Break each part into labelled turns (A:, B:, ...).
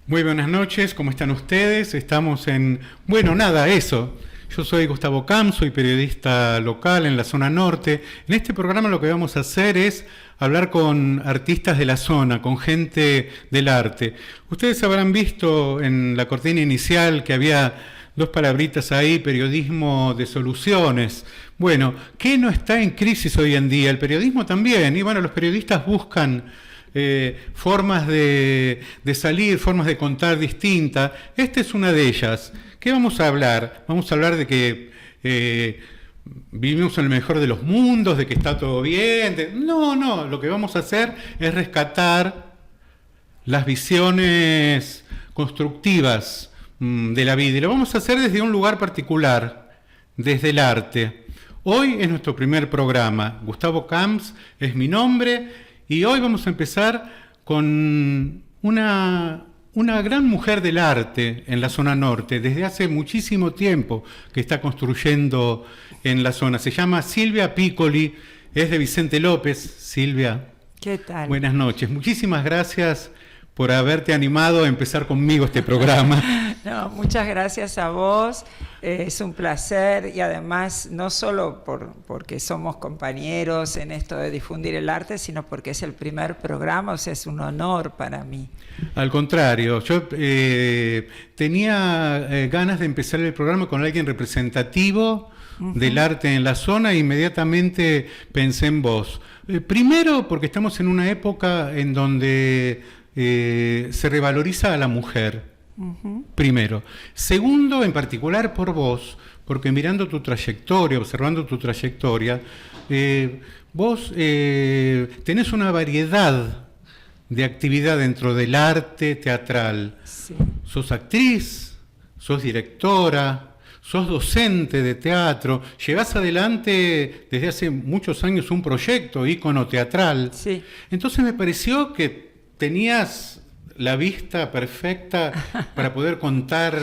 A: Muy buenas noches, ¿cómo están ustedes? Estamos en... Bueno, nada, eso. Yo soy Gustavo Camps, soy periodista local en la zona norte. En este programa lo que vamos a hacer es hablar con artistas de la zona, con gente del arte. Ustedes habrán visto en la cortina inicial que había dos palabritas ahí, periodismo de soluciones. Bueno, ¿qué no está en crisis hoy en día? El periodismo también. Y bueno, los periodistas buscan formas de salir, formas de contar distintas. Esta es una de ellas. ¿Qué vamos a hablar? Vamos a hablar de que vivimos en el mejor de los mundos, de que está todo bien. No, lo que vamos a hacer es rescatar las visiones constructivas de la vida. Y lo vamos a hacer desde un lugar particular, desde el arte. Hoy es nuestro primer programa. Gustavo Camps es mi nombre. Y hoy vamos a empezar con una gran mujer del arte en la zona norte, desde hace muchísimo tiempo que está construyendo en la zona. Se llama Silvia Piccoli, es de Vicente López. Silvia,
B: ¿qué tal?
A: Buenas noches. Muchísimas gracias por haberte animado a empezar conmigo este programa.
B: No, muchas gracias a vos. Es un placer y además no solo porque somos compañeros en esto de difundir el arte, sino porque es el primer programa, o sea, es un honor para mí.
A: Al contrario, yo tenía ganas de empezar el programa con alguien representativo del arte en la zona e inmediatamente pensé en vos. Primero porque estamos en una época en donde se revaloriza a la mujer. Primero. Segundo, en particular por vos, porque mirando tu trayectoria, observando tu trayectoria, vos tenés una variedad de actividad dentro del arte teatral.
B: Sí.
A: Sos actriz, sos directora, sos docente de teatro, llevás adelante desde hace muchos años un proyecto, ícono teatral.
B: Sí.
A: Entonces me pareció que tenías la vista perfecta para poder contar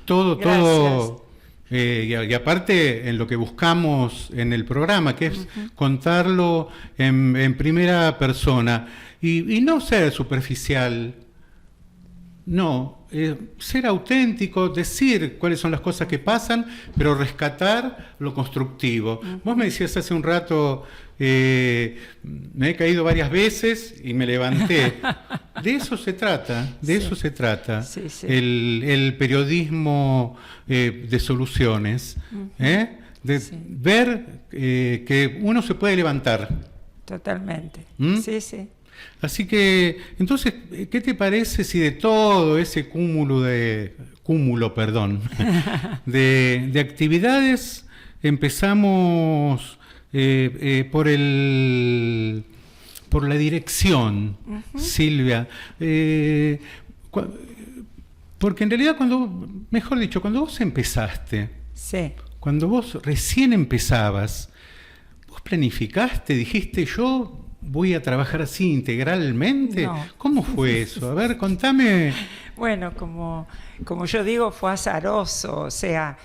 A: todo. Y aparte en lo que buscamos en el programa, que es contarlo en primera persona. Y no ser superficial, no, ser auténtico, decir cuáles son las cosas que pasan, pero rescatar lo constructivo. Vos me decías hace un rato, me he caído varias veces y me levanté. De eso se trata, eso se trata.
B: Sí.
A: El periodismo de soluciones, de ver que uno se puede levantar.
B: Totalmente. Sí.
A: Así que, entonces, ¿qué te parece si de todo ese cúmulo de actividades empezamos por la dirección, Silvia? Porque en realidad cuando vos empezaste,
B: sí.
A: Cuando vos recién empezabas, vos planificaste, dijiste yo voy a trabajar así integralmente.
B: No.
A: ¿Cómo fue eso? A ver, contame.
B: Bueno, como yo digo, fue azaroso, o sea,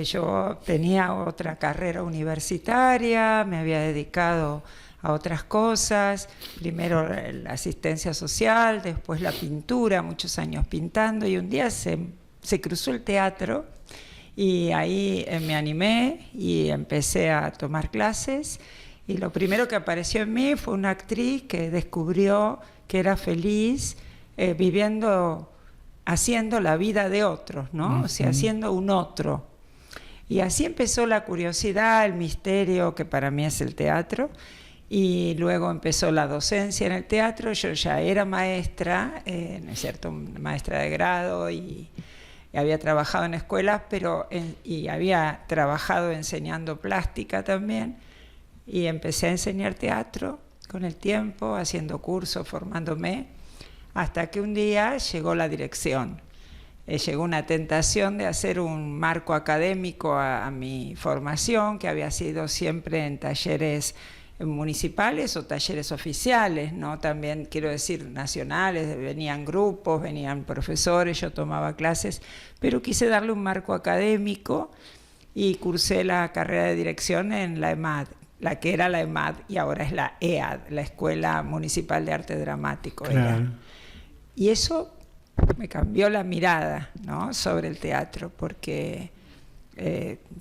B: yo tenía otra carrera universitaria, me había dedicado a otras cosas, primero la asistencia social, después la pintura, muchos años pintando, y un día se cruzó el teatro y ahí me animé y empecé a tomar clases. Y lo primero que apareció en mí fue una actriz que descubrió que era feliz haciendo la vida de otros, ¿no? O sea, haciendo un otro. Y así empezó la curiosidad, el misterio que para mí es el teatro. Y luego empezó la docencia en el teatro. Yo ya era maestra, ¿no es cierto? Maestra de grado y había trabajado en escuelas, y había trabajado enseñando plástica también. Y empecé a enseñar teatro con el tiempo, haciendo cursos, formándome, hasta que un día llegó la dirección. Llegó una tentación de hacer un marco académico a mi formación, que había sido siempre en talleres municipales o talleres oficiales, ¿no? También quiero decir nacionales, venían grupos, venían profesores, yo tomaba clases, pero quise darle un marco académico y cursé la carrera de dirección en la EMAD, la que era la EMAD y ahora es la EAD, la Escuela Municipal de Arte Dramático.
A: Claro.
B: Y eso me cambió la mirada, ¿no?, sobre el teatro, porque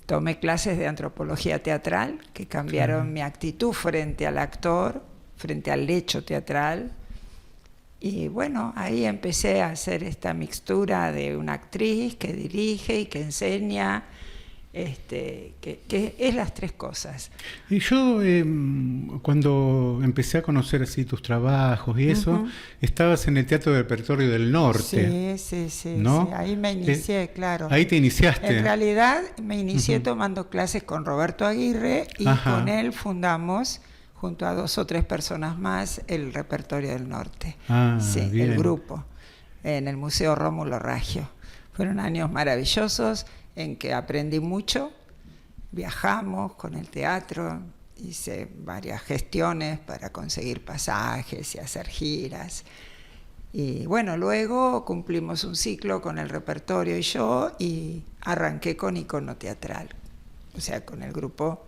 B: tomé clases de antropología teatral que cambiaron mi actitud frente al actor, frente al hecho teatral. Y bueno, ahí empecé a hacer esta mixtura de una actriz que dirige y que enseña, que es las tres cosas.
A: Y yo cuando empecé a conocer así tus trabajos y eso, estabas en el Teatro del Repertorio del Norte.
B: Sí,
A: ¿no?
B: sí, ahí me inicié, claro.
A: Ahí te iniciaste.
B: En realidad me inicié tomando clases con Roberto Aguirre y con él fundamos, junto a 2 o 3 personas más, el Repertorio del Norte.
A: Bien.
B: El grupo, en el Museo Rómulo Raggio. Fueron años maravillosos en que aprendí mucho, viajamos con el teatro, hice varias gestiones para conseguir pasajes y hacer giras. Y bueno, luego cumplimos un ciclo con el repertorio y yo, y arranqué con Icono Teatral, o sea, con el grupo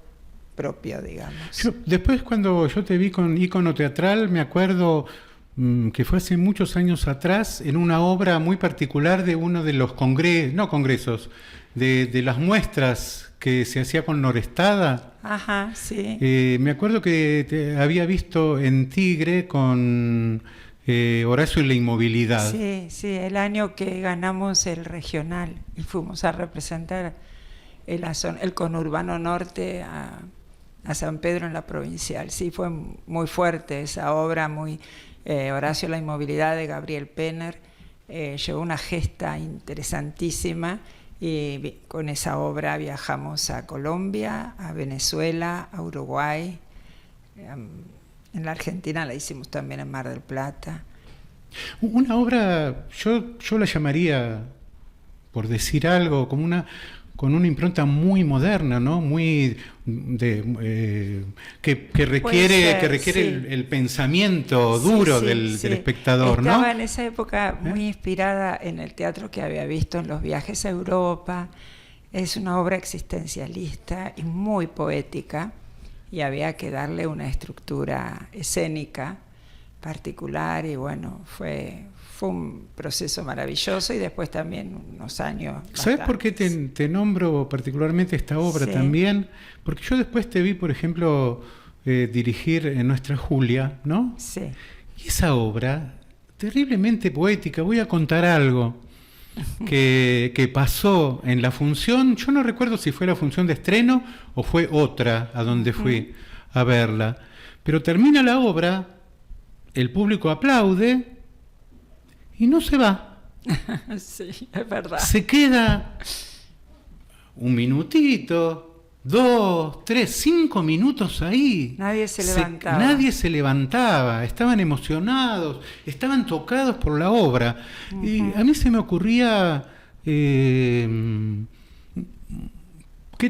B: propio, digamos.
A: Después, cuando yo te vi con Icono Teatral, me acuerdo que fue hace muchos años atrás, en una obra muy particular de uno de los congresos, de las muestras que se hacía con Norestada.
B: Ajá, sí.
A: Me acuerdo que te había visto en Tigre con Horacio y la Inmovilidad.
B: Sí, el año que ganamos el regional y fuimos a representar el conurbano norte a San Pedro en la provincial. Sí, fue muy fuerte esa obra, Horacio la Inmovilidad de Gabriel Penner, llevó una gesta interesantísima, y con esa obra viajamos a Colombia, a Venezuela, a Uruguay, en la Argentina la hicimos también en Mar del Plata.
A: Una obra, yo la llamaría, por decir algo, como con una impronta muy moderna, ¿no? Muy que requiere
B: sí.
A: el pensamiento duro del espectador, ¿no?
B: Estaba en esa época muy inspirada en el teatro que había visto en los viajes a Europa. Es una obra existencialista y muy poética, y había que darle una estructura escénica particular, y bueno, fue un proceso maravilloso, y después también unos años.
A: ¿Sabes por qué te nombro particularmente esta obra también? Porque yo después te vi, por ejemplo, dirigir en Nuestra Julia, ¿no?
B: Sí.
A: Y esa obra, terriblemente poética. Voy a contar algo que pasó en la función. Yo no recuerdo si fue la función de estreno o fue otra a donde fui a verla. Pero termina la obra, el público aplaude y no se va.
B: Sí, es verdad.
A: Se queda un minutito, 2, 3, 5 minutos ahí.
B: Nadie se levantaba.
A: Nadie se levantaba. Estaban emocionados, estaban tocados por la obra. Y a mí se me ocurría, ¿qué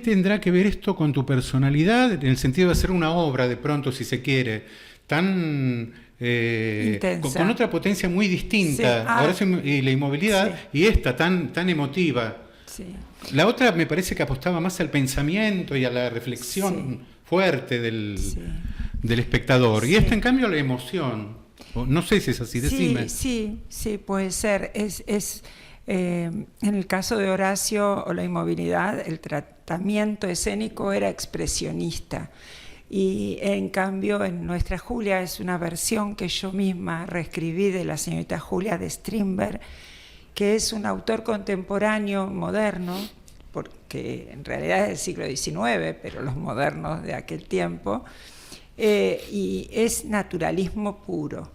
A: tendrá que ver esto con tu personalidad? En el sentido de hacer una obra, de pronto, si se quiere, tan con otra potencia muy distinta, Horacio y la Inmovilidad, y esta tan emotiva.
B: Sí.
A: La otra me parece que apostaba más al pensamiento y a la reflexión fuerte del espectador, y esta en cambio a la emoción. No sé si es así, decime.
B: Sí, puede ser. En el caso de Horacio o la Inmovilidad, el tratamiento escénico era expresionista. Y en cambio en Nuestra Julia es una versión que yo misma reescribí de la señorita Julia de Strindberg, que es un autor contemporáneo moderno, porque en realidad es del siglo XIX, pero los modernos de aquel tiempo, y es naturalismo puro.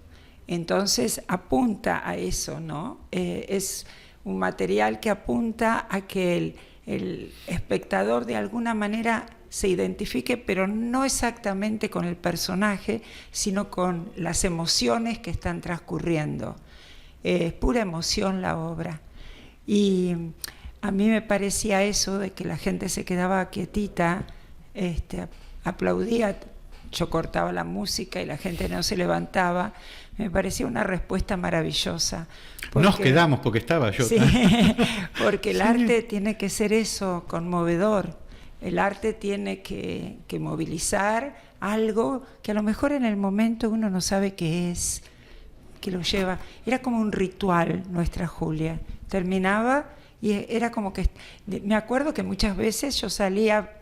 B: Entonces apunta a eso, ¿no? Es un material que apunta a que el espectador de alguna manera se identifique, pero no exactamente con el personaje, sino con las emociones que están transcurriendo. Es pura emoción la obra. Y a mí me parecía eso, de que la gente se quedaba quietita, aplaudía, yo cortaba la música y la gente no se levantaba. Me parecía una respuesta maravillosa.
A: Nos quedamos porque estaba yo.
B: Sí, porque el arte tiene que ser eso, conmovedor. El arte tiene que movilizar algo que a lo mejor en el momento uno no sabe qué es, que lo lleva. Era como un ritual nuestra Julia. Terminaba y era como que... Me acuerdo que muchas veces yo salía,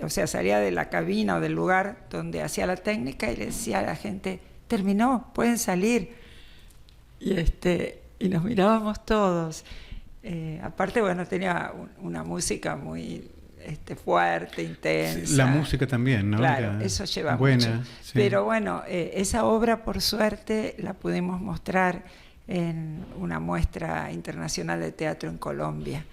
B: salía de la cabina o del lugar donde hacía la técnica y le decía a la gente, terminó, pueden salir. Y nos mirábamos todos. Aparte, bueno, tenía una música muy fuerte, intensa.
A: La música también, ¿no?
B: Claro, eso lleva
A: buena,
B: mucho.
A: sí.
B: Pero bueno, esa obra, por suerte, la pudimos mostrar en una muestra internacional de teatro en Colombia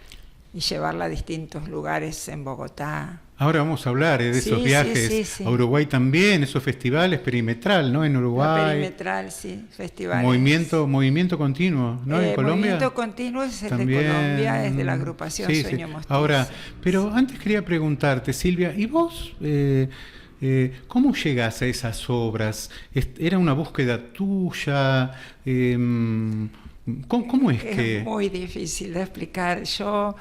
B: y llevarla a distintos lugares en Bogotá.
A: Ahora vamos a hablar de esos viajes
B: sí.
A: a Uruguay también, esos festivales, Perimetral, ¿no? En Uruguay.
B: La Perimetral, sí, festivales.
A: Movimiento continuo, ¿no? En Colombia.
B: Movimiento continuo es el
A: también,
B: de Colombia, es de la agrupación Sueño Mostizo.
A: Ahora, pero antes quería preguntarte, Silvia, ¿y vos cómo llegás a esas obras? ¿Era una búsqueda tuya? ¿Cómo es que...?
B: Es muy difícil de explicar. Yo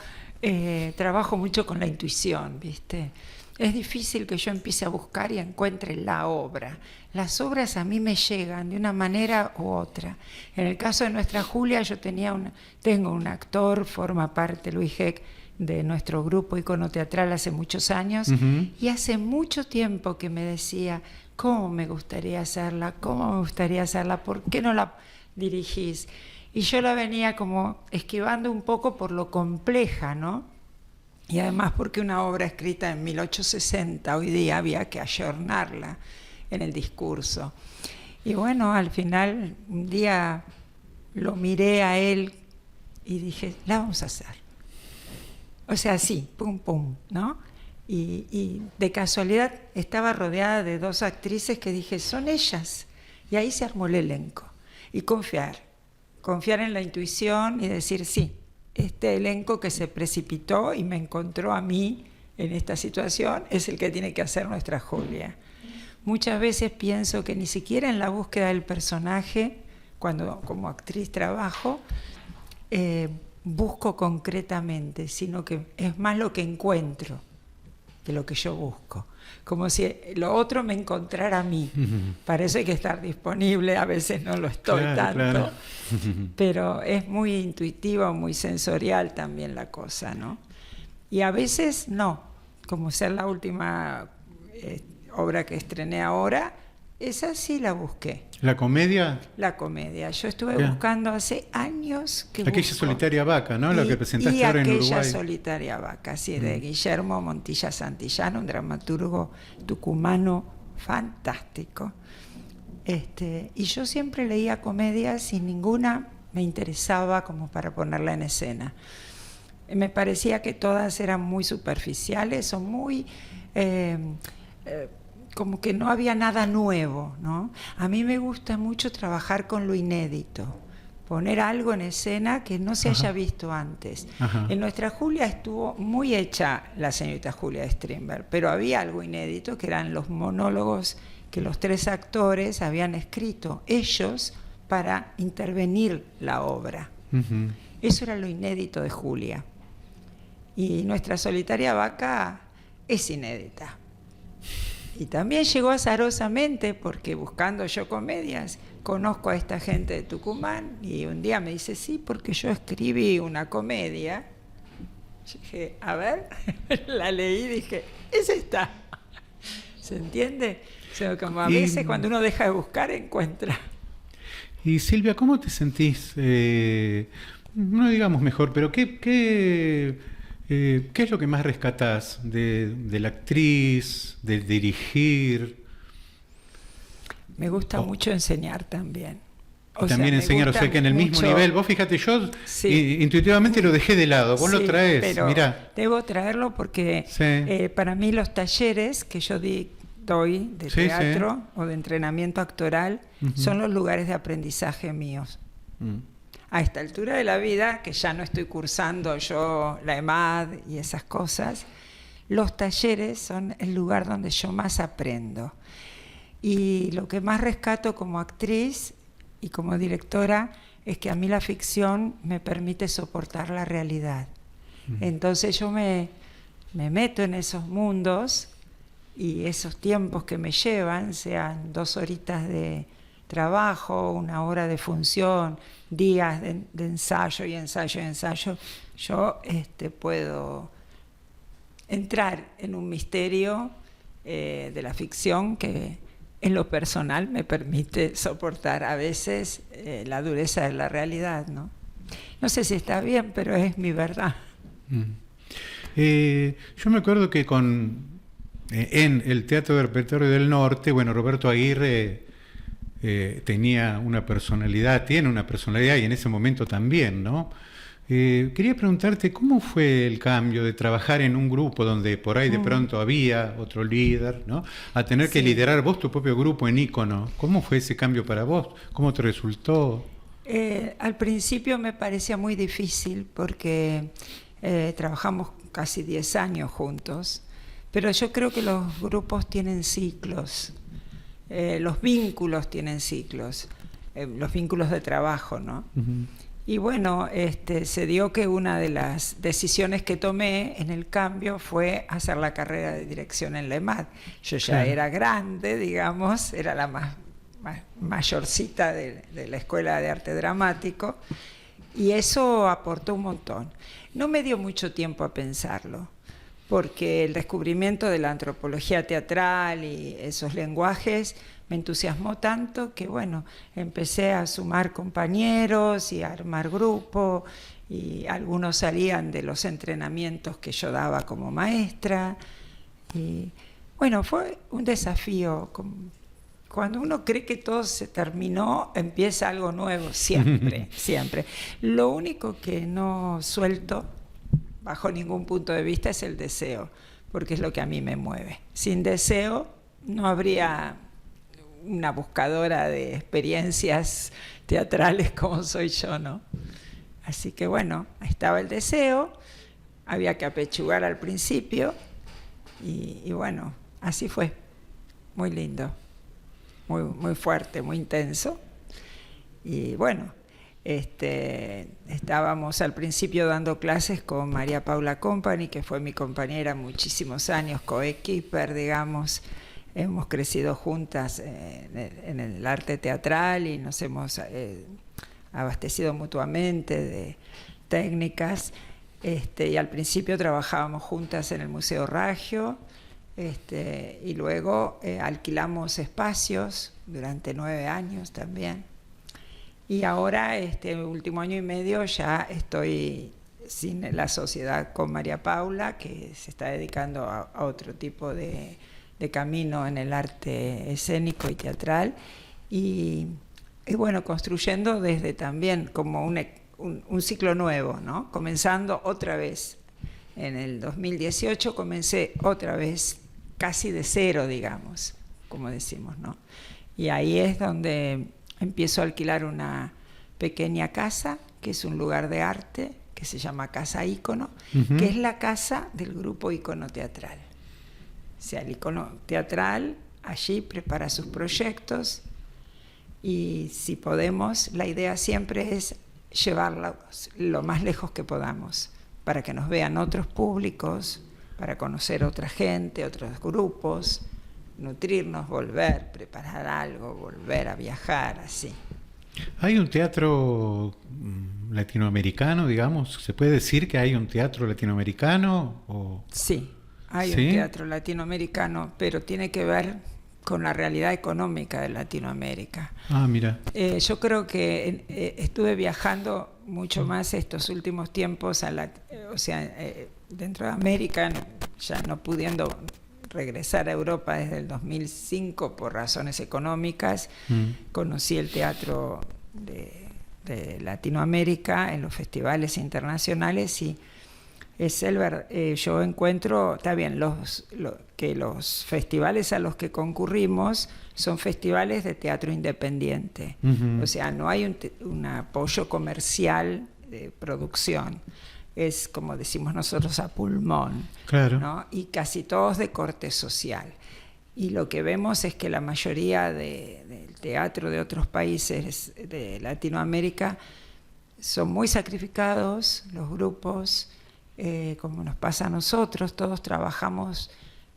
B: trabajo mucho con la intuición, ¿viste? Es difícil que yo empiece a buscar y encuentre la obra. Las obras a mí me llegan de una manera u otra. En el caso de nuestra Julia, yo tengo un actor, forma parte, Luis Heck, de nuestro grupo Icono Teatral hace muchos años, y hace mucho tiempo que me decía, ¿cómo me gustaría hacerla? ¿Cómo me gustaría hacerla? ¿Por qué no la dirigís? Y yo la venía como esquivando un poco por lo compleja, ¿no? Y además porque una obra escrita en 1860, hoy día había que ayornarla en el discurso. Y bueno, al final, un día lo miré a él y dije, la vamos a hacer. O sea, sí, pum, pum, ¿no? Y de casualidad estaba rodeada de dos actrices que dije, son ellas. Y ahí se armó el elenco. Y confiar en la intuición y decir, sí, este elenco que se precipitó y me encontró a mí en esta situación es el que tiene que hacer nuestra Julia. Muchas veces pienso que ni siquiera en la búsqueda del personaje, cuando como actriz trabajo, busco concretamente, sino que es más lo que encuentro que lo que yo busco. Como si lo otro me encontrara a mí. Para eso hay que estar disponible, a veces no lo estoy tanto, claro. Pero es muy intuitiva, muy sensorial también la cosa, ¿no? Y a veces no, como ser la última obra que estrené ahora, esa sí la busqué.
A: ¿La comedia?
B: La comedia. Yo estuve buscando hace años que
A: aquella
B: busco.
A: Solitaria Vaca, ¿no? La que presentaste ahora en Uruguay.
B: Y aquella Solitaria Vaca, sí, de Guillermo Montilla Santillano, un dramaturgo tucumano fantástico. Y yo siempre leía comedias y ninguna me interesaba como para ponerla en escena. Me parecía que todas eran muy superficiales o muy... como que no había nada nuevo, ¿no? A mí me gusta mucho trabajar con lo inédito, poner algo en escena que no se haya visto antes. En nuestra Julia estuvo muy hecha la señorita Julia Strindberg, pero había algo inédito que eran los monólogos que los tres actores habían escrito, ellos, para intervenir la obra. Eso era lo inédito de Julia. Y nuestra Solitaria Vaca es inédita. Y también llegó azarosamente, porque buscando yo comedias, conozco a esta gente de Tucumán, y un día me dice, sí, porque yo escribí una comedia. Yo dije, a ver, la leí y dije, es esta. ¿Se entiende? O sea, como a veces cuando uno deja de buscar, encuentra.
A: Y Silvia, ¿cómo te sentís? No digamos mejor, pero ¿qué es lo que más rescatás de la actriz, de dirigir?
B: Me gusta mucho enseñar también.
A: También enseñar, o sea que en el mismo nivel. Vos fíjate, yo intuitivamente lo dejé de lado, vos lo traes,
B: pero
A: mirá.
B: Debo traerlo porque para mí los talleres que yo doy de teatro o de entrenamiento actoral son los lugares de aprendizaje míos. A esta altura de la vida, que ya no estoy cursando yo la EMAD y esas cosas, los talleres son el lugar donde yo más aprendo. Y lo que más rescato como actriz y como directora es que a mí la ficción me permite soportar la realidad. Entonces yo me meto en esos mundos y esos tiempos que me llevan, sean 2 horitas de trabajo, una hora de función, días de ensayo y ensayo y ensayo, yo puedo entrar en un misterio de la ficción que en lo personal me permite soportar a veces la dureza de la realidad, ¿no? No sé si está bien, pero es mi verdad.
A: Yo me acuerdo que en el Teatro del Repertorio del Norte, bueno, Roberto Aguirre tenía una personalidad, tiene una personalidad, y en ese momento también, ¿no? Quería preguntarte, ¿cómo fue el cambio de trabajar en un grupo donde por ahí de pronto había otro líder, ¿no? A tener que liderar vos tu propio grupo en Ícono? ¿Cómo fue ese cambio para vos? ¿Cómo te resultó?
B: Al principio me parecía muy difícil porque trabajamos casi 10 años juntos, pero yo creo que los grupos tienen ciclos, los vínculos tienen ciclos, los vínculos de trabajo, ¿no? Uh-huh. Y bueno, se dio que una de las decisiones que tomé en el cambio fue hacer la carrera de dirección en la EMAD. Yo ya era grande, digamos, era la mayorcita de la Escuela de Arte Dramático, y eso aportó un montón. No me dio mucho tiempo a pensarlo, porque el descubrimiento de la antropología teatral y esos lenguajes me entusiasmó tanto que, bueno, empecé a sumar compañeros y a armar grupo, y algunos salían de los entrenamientos que yo daba como maestra. Y bueno, fue un desafío. Cuando uno cree que todo se terminó, empieza algo nuevo, siempre, siempre. Lo único que no suelto, bajo ningún punto de vista, es el deseo, porque es lo que a mí me mueve. Sin deseo no habría una buscadora de experiencias teatrales como soy yo, ¿no? Así que bueno, estaba el deseo, había que apechugar al principio, y bueno, así fue. Muy lindo, muy fuerte, muy intenso. Y bueno, estábamos al principio dando clases con María Paula Company, que fue mi compañera muchísimos años, coequiper, digamos. Hemos crecido juntas en el arte teatral y nos hemos abastecido mutuamente de técnicas. Y al principio trabajábamos juntas en el Museo Raggio, y luego alquilamos espacios durante 9 años también. Y ahora, último año y medio, ya estoy sin la sociedad con María Paula, que se está dedicando a otro tipo de camino en el arte escénico y teatral, y bueno, construyendo desde también como un ciclo nuevo, ¿no? Comenzando otra vez. En el 2018 comencé otra vez, casi de cero, digamos, como decimos, ¿no? Y ahí es donde empiezo a alquilar una pequeña casa, que es un lugar de arte, que se llama Casa Ícono, uh-huh, que es la casa del grupo Ícono Teatral. O sea, el Ícono Teatral allí prepara sus proyectos, y si podemos, la idea siempre es llevarlos lo más lejos que podamos, para que nos vean otros públicos, para conocer otra gente, otros grupos, nutrirnos, volver, preparar algo, volver a viajar, así.
A: ¿Hay un teatro latinoamericano, digamos? ¿Se puede decir que hay un teatro latinoamericano? ¿O?
B: Sí, hay un teatro latinoamericano, pero tiene que ver con la realidad económica de Latinoamérica.
A: Ah, mira.
B: Yo creo que estuve viajando mucho más estos últimos tiempos, dentro de América, ya no pudiendo regresar a Europa desde el 2005 por razones económicas. Conocí el teatro de Latinoamérica en los festivales internacionales, y yo encuentro, está bien, que los festivales a los que concurrimos son festivales de teatro independiente. Uh-huh. O sea, no hay un apoyo comercial de producción. Es, como decimos nosotros, a pulmón,
A: claro,
B: ¿no? Y casi todos de corte social. Y lo que vemos es que la mayoría del teatro de otros países de Latinoamérica son muy sacrificados, los grupos, como nos pasa a nosotros. Todos trabajamos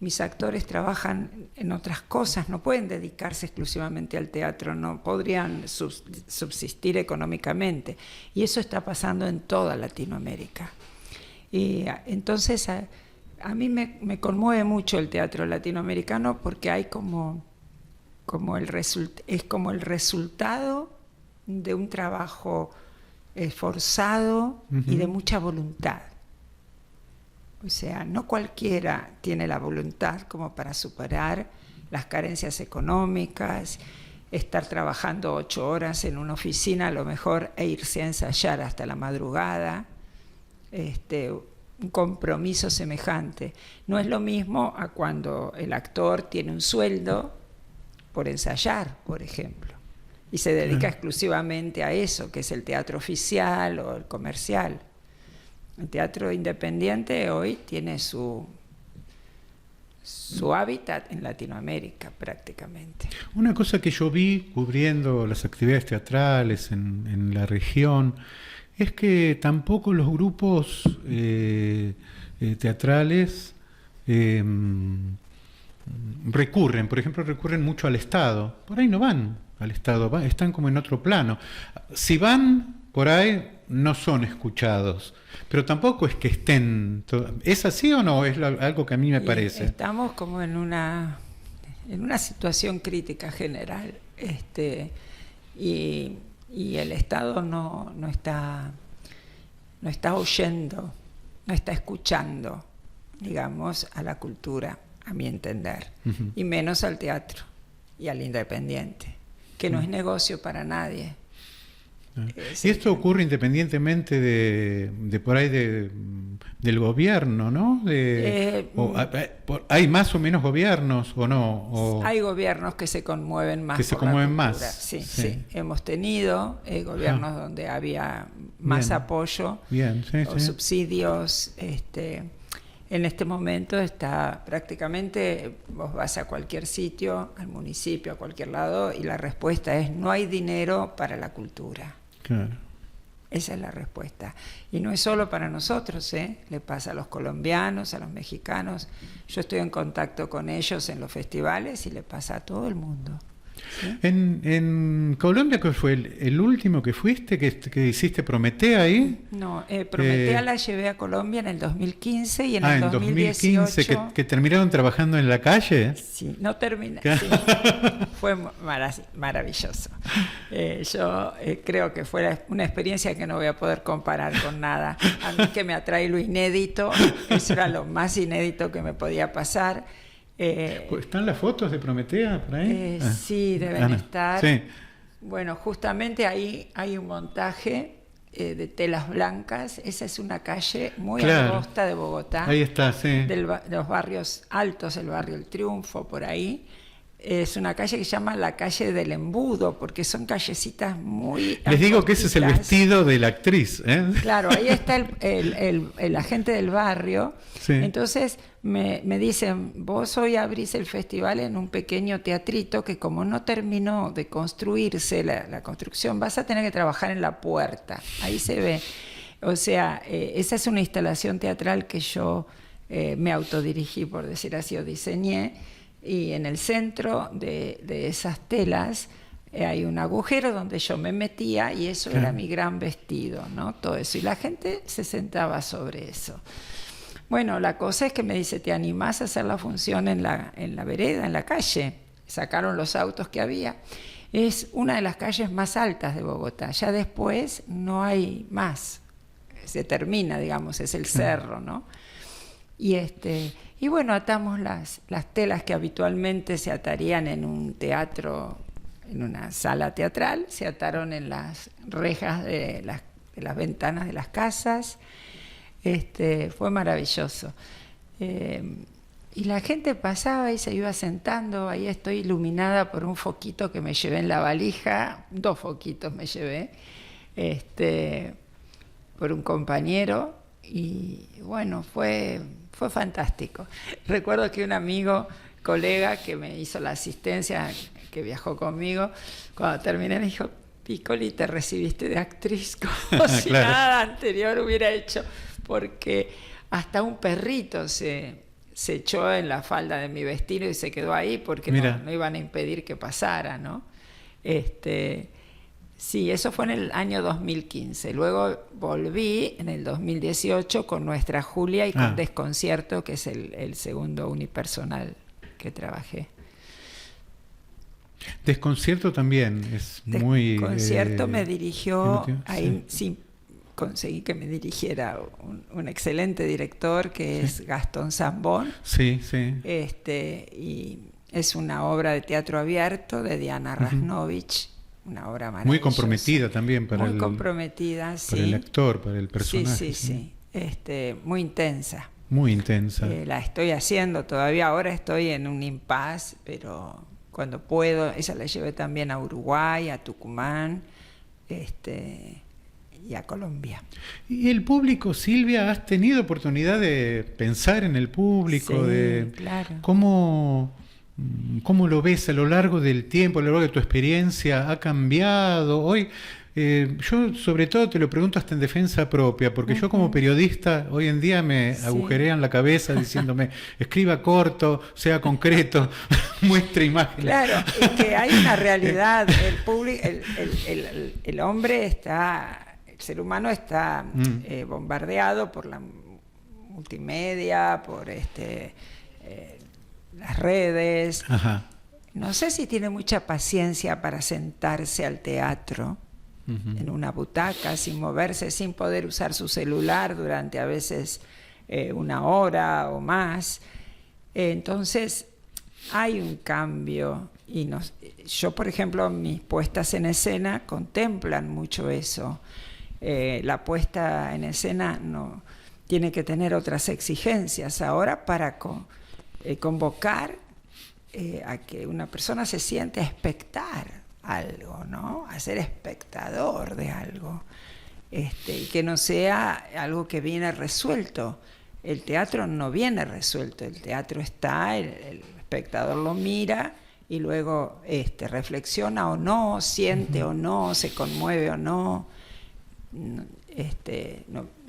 B: mis actores trabajan en otras cosas, no pueden dedicarse exclusivamente al teatro, no podrían subsistir económicamente. Y eso está pasando en toda Latinoamérica. Y entonces a mí me conmueve mucho el teatro latinoamericano porque hay es como el resultado de un trabajo esforzado y de mucha voluntad. O sea, no cualquiera tiene la voluntad como para superar las carencias económicas, estar trabajando 8 horas en una oficina a lo mejor e irse a ensayar hasta la madrugada, un compromiso semejante. No es lo mismo a cuando el actor tiene un sueldo por ensayar, por ejemplo, y se dedica exclusivamente a eso, que es el teatro oficial o el comercial. El teatro independiente hoy tiene su hábitat en Latinoamérica prácticamente.
A: Una cosa que yo vi cubriendo las actividades teatrales en la región es que tampoco los grupos teatrales recurren mucho al Estado. Por ahí no van al Estado, están como en otro plano. Si van por ahí, no son escuchados. Pero tampoco es que estén... ¿Es así o no? Es algo que a mí me parece.
B: Estamos como en una situación crítica general. Y el Estado no está oyendo, no está escuchando, digamos, a la cultura, a mi entender. Uh-huh. Y menos al teatro y al independiente, que no es negocio para nadie.
A: Y esto ocurre independientemente de por ahí del gobierno, ¿no? ¿Hay más o menos gobiernos o no?
B: Hay gobiernos que se conmueven más.
A: Que se conmueven más.
B: Sí. Hemos tenido gobiernos donde había más apoyo o subsidios. En este momento está prácticamente, vos vas a cualquier sitio, al municipio, a cualquier lado, y la respuesta es: no hay dinero para la cultura.
A: Claro.
B: Esa es la respuesta. Y no es solo para nosotros, le pasa a los colombianos, a los mexicanos. Yo estoy en contacto con ellos en los festivales y le pasa a todo el mundo. ¿Sí?
A: En Colombia, ¿qué fue? ¿El último que fuiste, que hiciste Prometea ahí?
B: No, Prometea la llevé a Colombia en el 2015 y en el 2018...
A: 2015, que terminaron trabajando en la calle.
B: Sí, no terminé. Sí. Fue maravilloso. Yo creo que fue una experiencia que no voy a poder comparar con nada. A mí que me atrae lo inédito, eso era lo más inédito que me podía pasar.
A: ¿Están las fotos de Prometea por ahí?
B: Sí, deben estar.
A: Sí.
B: Bueno, justamente ahí hay un montaje de telas blancas. Esa es una calle muy angosta de Bogotá.
A: Ahí está, sí.
B: De los barrios altos, el barrio El Triunfo, por ahí. Es una calle que se llama la calle del embudo, porque son callecitas muy...
A: Les digo que ese es el vestido de la actriz.
B: Claro, ahí está el agente del barrio. Sí. Entonces me dicen: vos hoy abrís el festival en un pequeño teatrito que, como no terminó de construirse la construcción, vas a tener que trabajar en la puerta. Ahí se ve. O sea, esa es una instalación teatral que yo me autodirigí, por decir así, o diseñé. Y en el centro de esas telas hay un agujero donde yo me metía y eso era mi gran vestido, ¿no? Todo eso. Y la gente se sentaba sobre eso. Bueno, la cosa es que me dice: ¿te animás a hacer la función en la vereda, en la calle? Sacaron los autos que había. Es una de las calles más altas de Bogotá. Ya después no hay más. Se termina, digamos, es el cerro, ¿no? Y bueno, atamos las telas que habitualmente se atarían en un teatro, en una sala teatral, se ataron en las rejas de las ventanas de las casas. Fue maravilloso. Y la gente pasaba y se iba sentando. Ahí estoy iluminada por un foquito que me llevé en la valija, 2 foquitos me llevé, por un compañero. Y bueno, fue fantástico. Recuerdo que un amigo, colega que me hizo la asistencia, que viajó conmigo, cuando terminé me dijo: Piccoli, te recibiste de actriz como si nada anterior hubiera hecho, porque hasta un perrito se se echó en la falda de mi vestido y se quedó ahí porque no iban a impedir que pasara, ¿no? Sí, eso fue en el año 2015. Luego volví en el 2018 con Nuestra Julia y con Desconcierto, que es el segundo unipersonal que trabajé.
A: Desconcierto también es muy...
B: Desconcierto me dirigió, ahí sí conseguí que me dirigiera un excelente director que es Gastón Zambón.
A: Sí, sí.
B: Y es una obra de teatro abierto de Diana Rasnovich, una obra maravillosa.
A: Muy comprometida también para
B: muy comprometida, sí.
A: Para el actor, para el personaje.
B: Sí. Muy intensa.
A: Muy intensa.
B: La estoy haciendo todavía, ahora estoy en un impasse, pero cuando puedo, esa la llevé también a Uruguay, a Tucumán, y a Colombia.
A: ¿Y el público, Silvia, has tenido oportunidad de pensar en el público?
B: Sí, claro.
A: ¿Cómo lo ves a lo largo del tiempo, a lo largo de tu experiencia? ¿Ha cambiado? Hoy, yo sobre todo te lo pregunto hasta en defensa propia, porque yo como periodista hoy en día me agujerean la cabeza diciéndome, escriba corto, sea concreto, muestre imágenes.
B: Claro, es que hay una realidad, el público, el hombre está... El ser humano está bombardeado por la multimedia, por las redes.
A: Ajá.
B: No sé si tiene mucha paciencia para sentarse al teatro en una butaca, sin moverse, sin poder usar su celular durante a veces una hora o más. Entonces, hay un cambio. Y yo, por ejemplo, mis puestas en escena contemplan mucho eso. La puesta en escena no tiene que tener otras exigencias ahora para convocar a que una persona se siente a expectar algo, ¿no? A ser espectador de algo, y que no sea algo que viene resuelto. El teatro no viene resuelto, el teatro está, el espectador lo mira y luego reflexiona o no, siente o no, se conmueve o no. No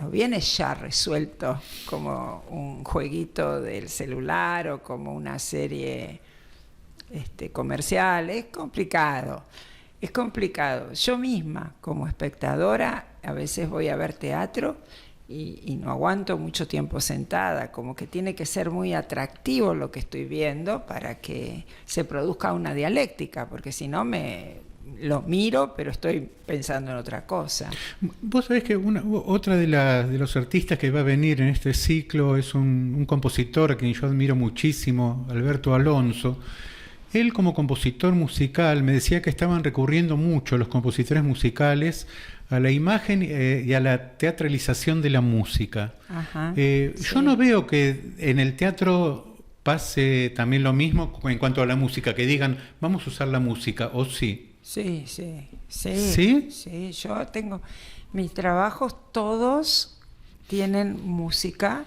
B: viene ya resuelto como un jueguito del celular o como una serie comercial. Es complicado. Yo misma, como espectadora, a veces voy a ver teatro y no aguanto mucho tiempo sentada, como que tiene que ser muy atractivo lo que estoy viendo para que se produzca una dialéctica, porque si no lo miro, pero estoy pensando en otra cosa.
A: Vos sabés que otra de los artistas que va a venir en este ciclo es un compositor a quien yo admiro muchísimo, Alberto Alonso. Él, como compositor musical, me decía que estaban recurriendo mucho los compositores musicales a la imagen y a la teatralización de la música.
B: Ajá,
A: yo no veo que en el teatro pase también lo mismo en cuanto a la música, que digan, vamos a usar la música, o sí.
B: Sí.
A: ¿Sí?
B: Sí, yo tengo... Mis trabajos todos tienen música.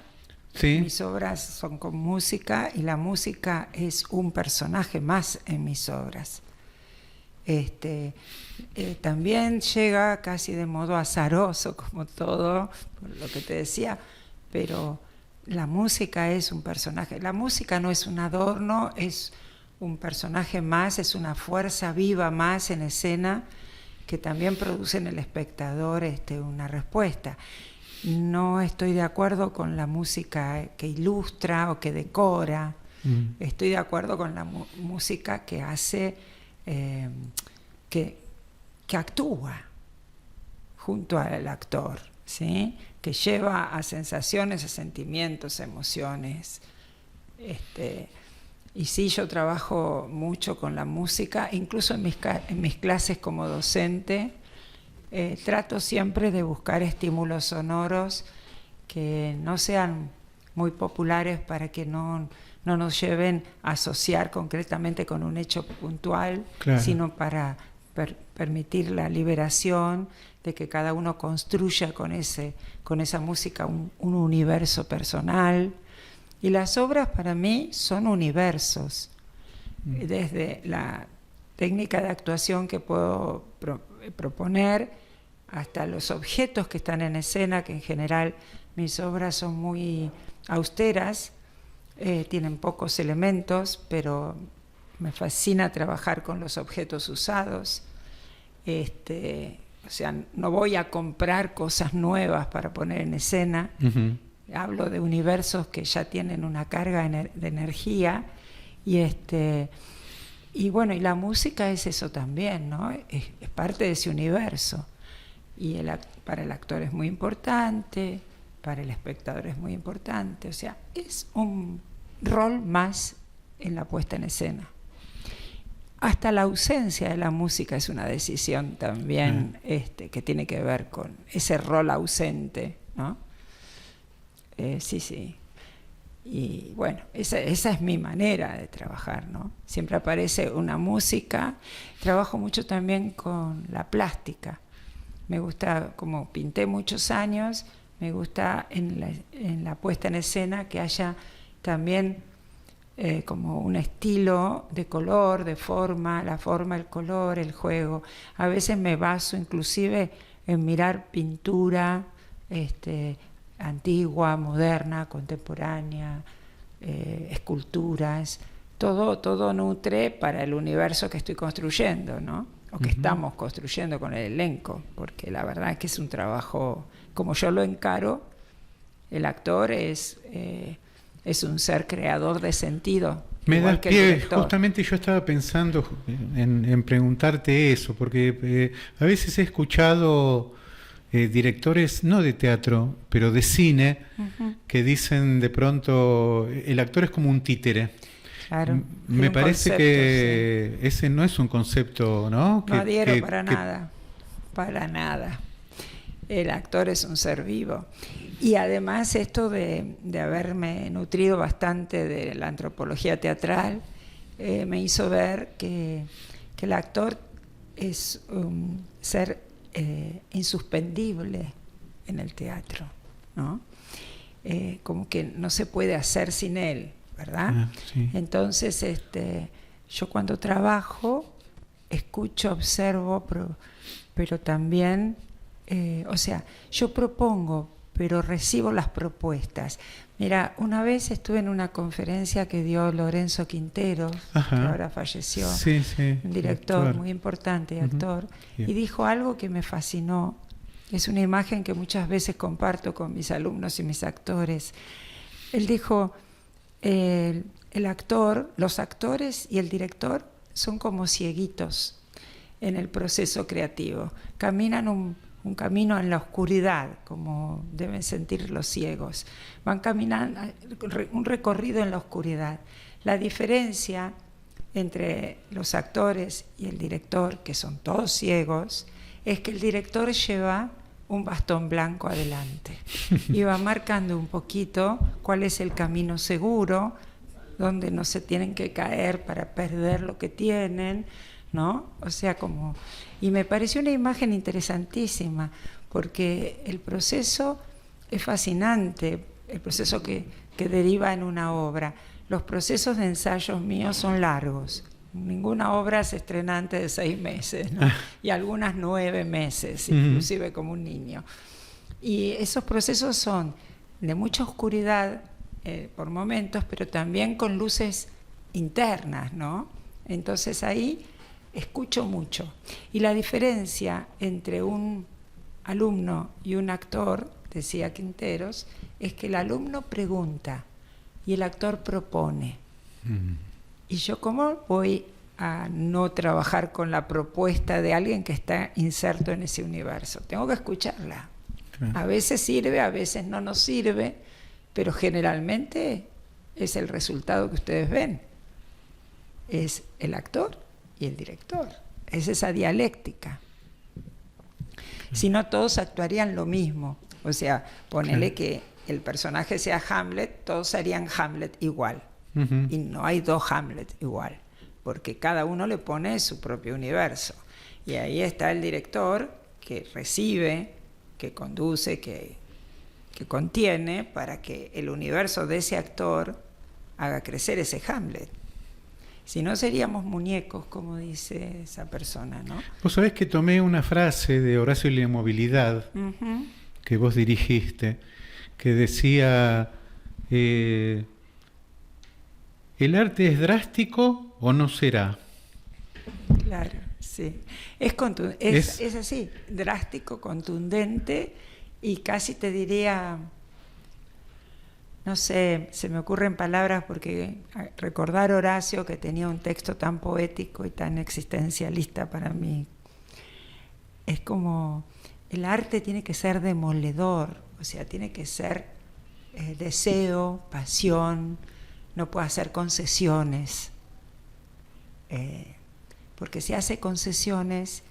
A: Sí.
B: Mis obras son con música y la música es un personaje más en mis obras. También llega casi de modo azaroso, como todo, por lo que te decía, pero la música es un personaje. La música no es un adorno, es un personaje más, es una fuerza viva más en escena que también produce en el espectador una respuesta. No estoy de acuerdo con la música que ilustra o que decora. Estoy de acuerdo con la música que hace, que actúa junto al actor, ¿sí? Que lleva a sensaciones, a sentimientos, a emociones. Y sí, yo trabajo mucho con la música, incluso en mis clases como docente. Trato siempre de buscar estímulos sonoros que no sean muy populares para que no nos lleven a asociar concretamente con un hecho puntual,
A: claro,
B: sino para permitir la liberación de que cada uno construya con esa música un universo personal. Y las obras para mí son universos, desde la técnica de actuación que puedo proponer hasta los objetos que están en escena, que en general mis obras son muy austeras, tienen pocos elementos, pero me fascina trabajar con los objetos usados. O sea, no voy a comprar cosas nuevas para poner en escena. Hablo de universos que ya tienen una carga de energía y bueno, y la música es eso también, ¿no? Es parte de ese universo. Y para el actor es muy importante, para el espectador es muy importante. O sea, es un rol más en la puesta en escena. Hasta la ausencia de la música es una decisión también que tiene que ver con ese rol ausente, ¿no? Sí. Y bueno, esa es mi manera de trabajar, ¿no? Siempre aparece una música. Trabajo mucho también con la plástica. Me gusta, como pinté muchos años, me gusta en la puesta en escena que haya también como un estilo de color, de forma, la forma, el color, el juego. A veces me baso inclusive en mirar pintura antigua, moderna, contemporánea, esculturas. Todo nutre para el universo que estoy construyendo, ¿no? O que estamos construyendo con el elenco, porque la verdad es que es un trabajo, como yo lo encaro, el actor es un ser creador de sentido.
A: Me das pie, justamente yo estaba pensando en preguntarte eso, porque a veces he escuchado directores, no de teatro, pero de cine, que dicen de pronto, el actor es como un títere.
B: Claro,
A: me parece que ese no es un concepto, ¿no?
B: No adhiero para nada. El actor es un ser vivo. Y además esto de haberme nutrido bastante de la antropología teatral me hizo ver que el actor es un ser insuspendible en el teatro, ¿no? Como que no se puede hacer sin él, ¿verdad?
A: Sí.
B: Entonces, yo cuando trabajo, escucho, observo, pero también, o sea, yo propongo, pero recibo las propuestas. Mira, una vez estuve en una conferencia que dio Lorenzo Quintero, que ahora falleció, un director muy importante y actor, y dijo algo que me fascinó. Es una imagen que muchas veces comparto con mis alumnos y mis actores. Él dijo, el actor, los actores y el director son como cieguitos en el proceso creativo. Caminan un camino en la oscuridad, como deben sentir los ciegos. Van caminando un recorrido en la oscuridad. La diferencia entre los actores y el director, que son todos ciegos, es que el director lleva un bastón blanco adelante y va marcando un poquito cuál es el camino seguro, donde no se tienen que caer para perder lo que tienen, ¿no? O sea, como... Y me pareció una imagen interesantísima, porque el proceso es fascinante, el proceso que deriva en una obra. Los procesos de ensayos míos son largos. Ninguna obra se estrena antes de 6 meses, ¿no? Y algunas 9 meses, inclusive como un niño. Y esos procesos son de mucha oscuridad por momentos, pero también con luces internas, ¿no? Entonces ahí escucho mucho. Y la diferencia entre un alumno y un actor, decía Quinteros, es que el alumno pregunta y el actor propone. Y yo, ¿cómo voy a no trabajar con la propuesta de alguien que está inserto en ese universo? Tengo que escucharla. A veces sirve, a veces no nos sirve, pero generalmente es el resultado que ustedes ven. Es el actor y el director. Es esa dialéctica. Si no, todos actuarían lo mismo. O sea, ponele que el personaje sea Hamlet, todos harían Hamlet igual. Y no hay 2 Hamlet igual, porque cada uno le pone su propio universo. Y ahí está el director que recibe, que conduce, que contiene, para que el universo de ese actor haga crecer ese Hamlet. Si no, seríamos muñecos, como dice esa persona, ¿no?
A: Vos sabés que tomé una frase de Horacio y la Movilidad, que vos dirigiste, que decía... ¿El arte es drástico o no será?
B: Claro, sí. Es así, drástico, contundente y casi te diría, no sé, se me ocurren palabras porque recordar Horacio, que tenía un texto tan poético y tan existencialista para mí, es como el arte tiene que ser demoledor, o sea, tiene que ser deseo, pasión, no puede hacer concesiones. Porque si hace concesiones,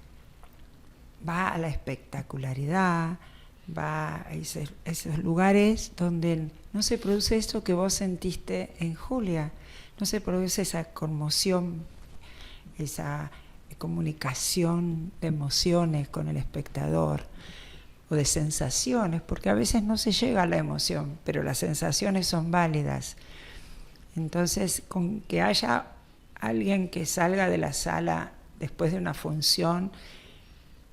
B: va a la espectacularidad, va a esos lugares donde no se produce esto que vos sentiste en Julia, no se produce esa conmoción, esa comunicación de emociones con el espectador o de sensaciones, porque a veces no se llega a la emoción, pero las sensaciones son válidas. Entonces, con que haya alguien que salga de la sala después de una función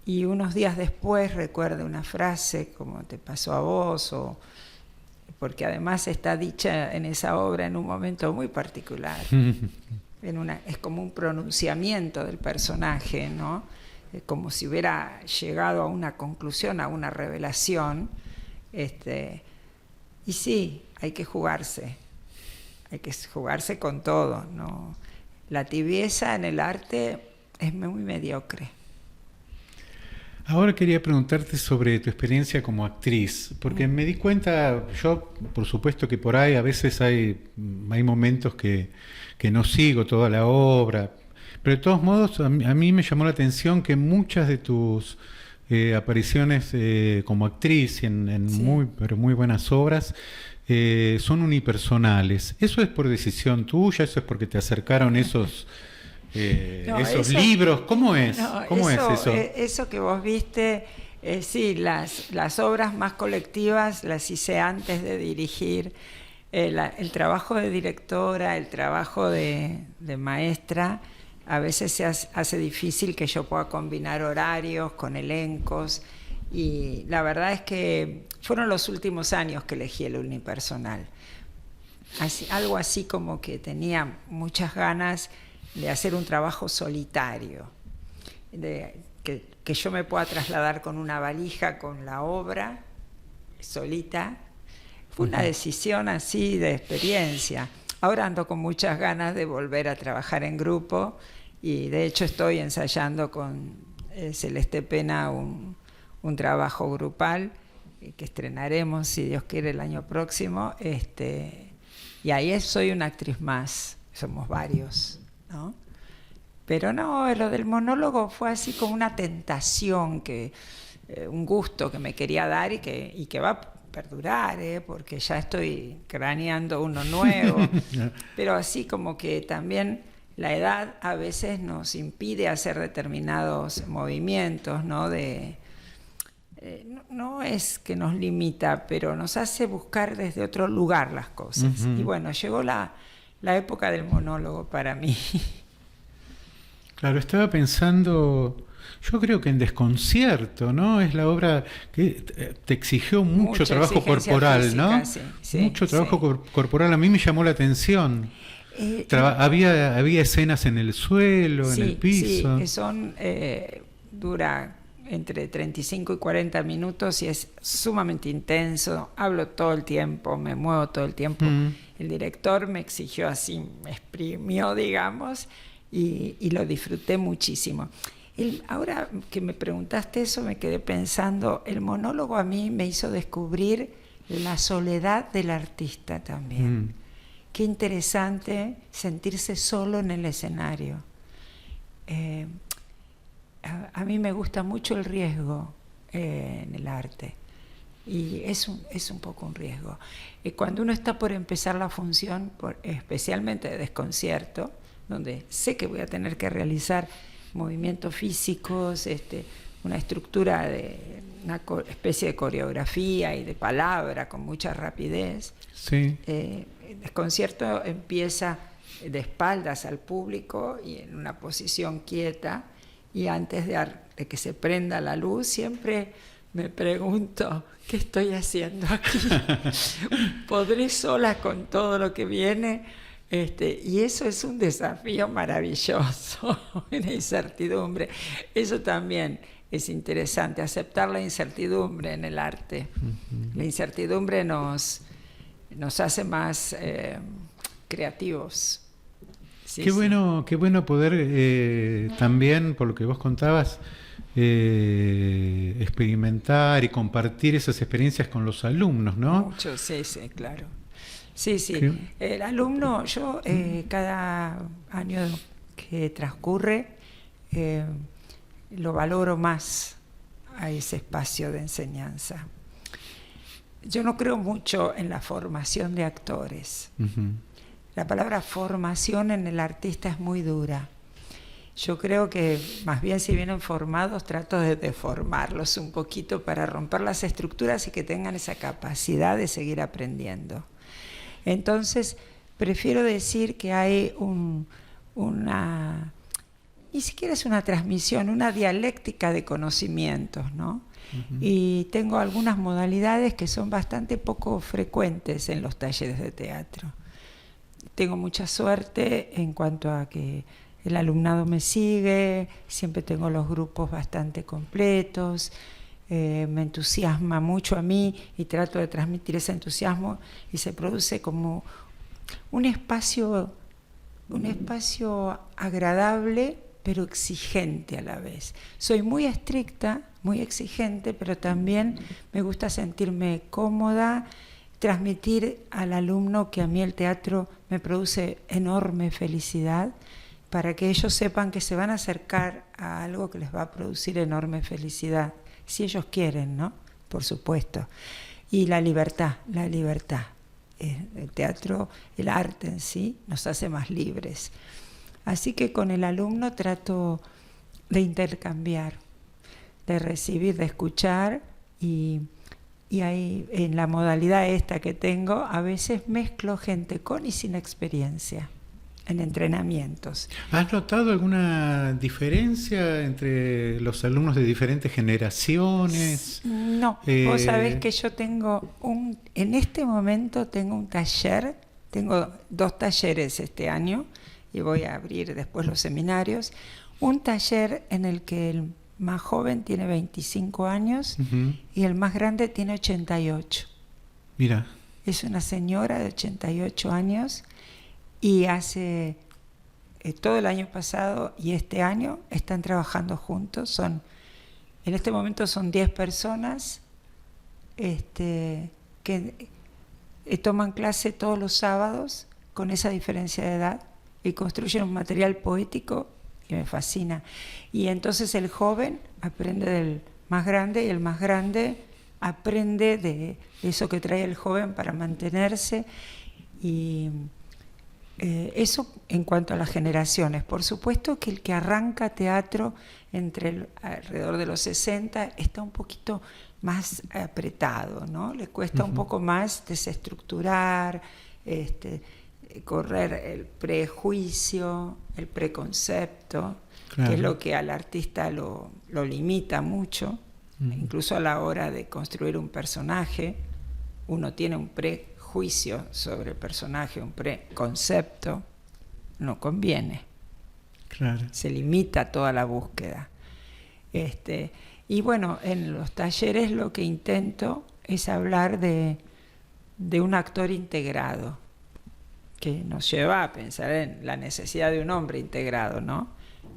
B: y unos días después recuerde una frase como te pasó a vos, o porque además está dicha en esa obra en un momento muy particular. Es como un pronunciamiento del personaje, ¿no? Como si hubiera llegado a una conclusión, a una revelación. Y sí, hay que jugarse con todo, ¿no? La tibieza en el arte es muy mediocre.
A: Ahora quería preguntarte sobre tu experiencia como actriz, porque me di cuenta, yo por supuesto que por ahí a veces hay momentos que no sigo toda la obra, pero de todos modos a mí me llamó la atención que muchas de tus apariciones como actriz en
B: Sí.
A: pero muy buenas obras son unipersonales. ¿Eso es por decisión tuya? ¿Eso es porque te acercaron esos libros? ¿Cómo es? ¿Cómo es eso?
B: Eso que vos viste, sí, las obras más colectivas las hice antes de dirigir. El trabajo de directora, el trabajo de maestra, a veces se hace difícil que yo pueda combinar horarios con elencos, y la verdad es que fueron los últimos años que elegí el unipersonal. Algo así como que tenía muchas ganas de hacer un trabajo solitario, que yo me pueda trasladar con una valija con la obra solita. Fue una decisión así de experiencia. Ahora ando con muchas ganas de volver a trabajar en grupo, y de hecho estoy ensayando con Celeste Pena un trabajo grupal que estrenaremos, si Dios quiere, el año próximo. Y ahí soy una actriz más, somos varios, ¿no? Pero no, lo del monólogo fue así como una tentación, un gusto que me quería dar y que va a perdurar, porque ya estoy craneando uno nuevo. Pero así como que también la edad a veces nos impide hacer determinados movimientos, ¿no? No es que nos limita, pero nos hace buscar desde otro lugar las cosas. Y bueno, llegó la época del monólogo para mí.
A: Claro, estaba pensando, yo creo que en Desconcierto, ¿no? Es la obra que te exigió mucho trabajo corporal, física, ¿no? Sí, mucho trabajo corporal. A mí me llamó la atención. Había escenas en el suelo, en el piso.
B: Sí, dura entre 35 y 40 minutos y es sumamente intenso. Hablo todo el tiempo, me muevo todo el tiempo. El director me exigió así, me exprimió, digamos, y lo disfruté muchísimo. Ahora que me preguntaste eso, me quedé pensando, el monólogo a mí me hizo descubrir la soledad del artista también. Qué interesante sentirse solo en el escenario. A mí me gusta mucho el riesgo en el arte, y es un poco un riesgo. Cuando uno está por empezar la función, especialmente de Desconcierto, donde sé que voy a tener que realizar movimientos físicos, una estructura de una especie de coreografía y de palabra con mucha rapidez.
A: Sí.
B: El Desconcierto empieza de espaldas al público y en una posición quieta, y antes de que se prenda la luz siempre me pregunto, ¿qué estoy haciendo aquí? ¿Podré sola con todo lo que viene? Y eso es un desafío maravilloso, una incertidumbre. Eso también es interesante, aceptar la incertidumbre en el arte. La incertidumbre nos hace más creativos. Sí,
A: qué bueno poder también, por lo que vos contabas, experimentar y compartir esas experiencias con los alumnos, ¿no?
B: Mucho, sí, claro. Sí. El alumno, yo cada año que transcurre lo valoro más a ese espacio de enseñanza. Yo no creo mucho en la formación de actores. La palabra formación en el artista es muy dura. Yo creo que más bien si vienen formados trato de deformarlos un poquito para romper las estructuras y que tengan esa capacidad de seguir aprendiendo. Entonces prefiero decir que hay ni siquiera es una transmisión, una dialéctica de conocimientos, ¿no? Y tengo algunas modalidades que son bastante poco frecuentes en los talleres de teatro. Tengo mucha suerte en cuanto a que el alumnado me sigue, siempre tengo los grupos bastante completos, me entusiasma mucho a mí y trato de transmitir ese entusiasmo y se produce como un espacio agradable pero exigente a la vez. Soy muy estricta, muy exigente, pero también me gusta sentirme cómoda, transmitir al alumno que a mí el teatro me produce enorme felicidad, para que ellos sepan que se van a acercar a algo que les va a producir enorme felicidad, si ellos quieren, ¿no? Por supuesto. Y la libertad. El teatro, el arte en sí, nos hace más libres. Así que con el alumno trato de intercambiar, de recibir, de escuchar, y ahí en la modalidad esta que tengo, a veces mezclo gente con y sin experiencia en entrenamientos.
A: ¿Has notado alguna diferencia entre los alumnos de diferentes generaciones?
B: No, vos sabés que yo tengo en este momento tengo un taller, tengo 2 talleres este año y voy a abrir después los seminarios. Un taller en el que el más joven tiene 25 años y el más grande tiene 88.
A: Mira.
B: Es una señora de 88 años. Y hace todo el año pasado y este año están trabajando juntos. En este momento son 10 personas que toman clase todos los sábados con esa diferencia de edad y construyen un material poético que me fascina. Y entonces el joven aprende del más grande y el más grande aprende de eso que trae el joven para mantenerse. Y eso en cuanto a las generaciones. Por supuesto que el que arranca teatro alrededor de los 60 está un poquito más apretado, ¿no? Le cuesta un poco más desestructurar, correr el prejuicio, el preconcepto, claro, que es lo que al artista lo limita mucho. Incluso a la hora de construir un personaje, uno tiene un prejuicio sobre el personaje, un preconcepto, no conviene.
A: Claro.
B: Se limita toda la búsqueda. Y bueno, en los talleres lo que intento es hablar de un actor integrado, que nos lleva a pensar en la necesidad de un hombre integrado, ¿no?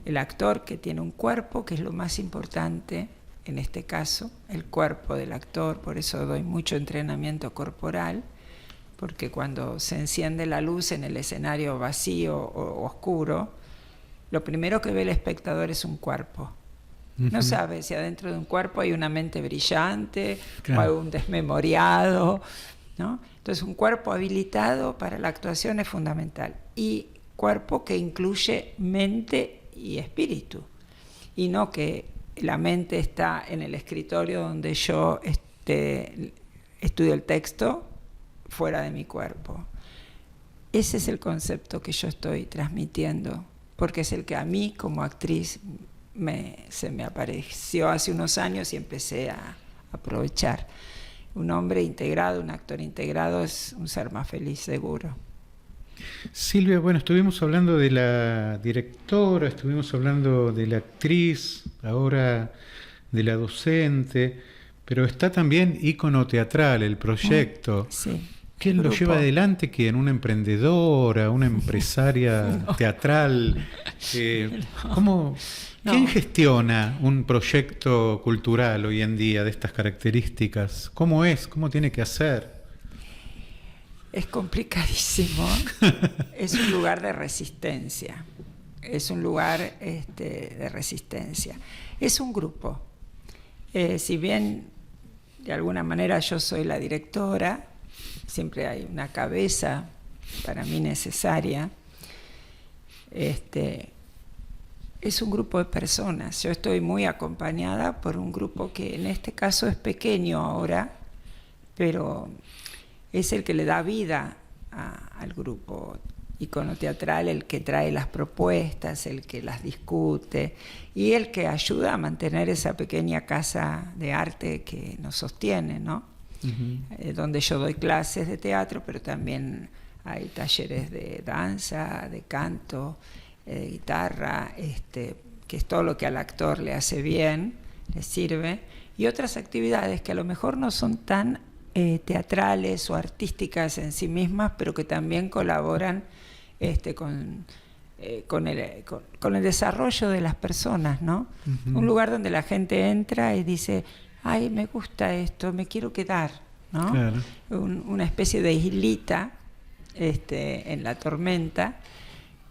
B: El actor que tiene un cuerpo, que es lo más importante en este caso, el cuerpo del actor, por eso doy mucho entrenamiento corporal, porque cuando se enciende la luz en el escenario vacío o oscuro, lo primero que ve el espectador es un cuerpo. No sabe si adentro de un cuerpo hay una mente brillante, claro, o hay un desmemoriado, ¿no? Entonces un cuerpo habilitado para la actuación es fundamental, y cuerpo que incluye mente y espíritu, y no que la mente está en el escritorio donde yo estudio el texto fuera de mi cuerpo. Ese es el concepto que yo estoy transmitiendo, porque es el que a mí como actriz se me apareció hace unos años y empecé a aprovechar. Un hombre integrado, un actor integrado es un ser más feliz, seguro.
A: Silvia, bueno, estuvimos hablando de la directora, estuvimos hablando de la actriz, ahora de la docente, pero está también Ícono Teatral, el proyecto.
B: Sí.
A: ¿Quién lo lleva adelante? ¿Quién? ¿Una emprendedora, una empresaria teatral? ¿Cómo, ¿Quién gestiona un proyecto cultural hoy en día de estas características? ¿Cómo es? ¿Cómo tiene que hacer?
B: Es complicadísimo. Es un lugar de resistencia. Es un lugar de resistencia. Es un grupo. Si bien de alguna manera yo soy la directora, siempre hay una cabeza para mí necesaria. Es un grupo de personas. Yo estoy muy acompañada por un grupo que en este caso es pequeño ahora, pero es el que le da vida al grupo Ícono Teatral, el que trae las propuestas, el que las discute y el que ayuda a mantener esa pequeña casa de arte que nos sostiene, ¿no? Uh-huh. Donde yo doy clases de teatro, pero también hay talleres de danza, de canto, de guitarra, que es todo lo que al actor le hace bien, le sirve, y otras actividades que a lo mejor no son tan teatrales o artísticas en sí mismas, pero que también colaboran con el desarrollo de las personas, ¿no? Uh-huh. Un lugar donde la gente entra y dice, ay, me gusta esto, me quiero quedar, ¿no? Claro. Una especie de islita en la tormenta,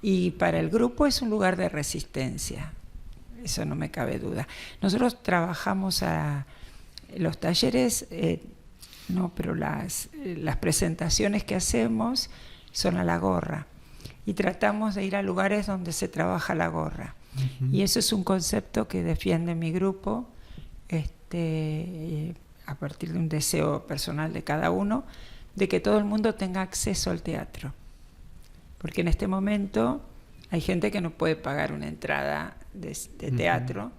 B: y para el grupo es un lugar de resistencia, eso no me cabe duda. Nosotros trabajamos los talleres, no, pero las presentaciones que hacemos son a la gorra, y tratamos de ir a lugares donde se trabaja la gorra. Uh-huh. Y eso es un concepto que defiende mi grupo, a partir de un deseo personal de cada uno, de que todo el mundo tenga acceso al teatro. Porque en este momento hay gente que no puede pagar una entrada de teatro, uh-huh.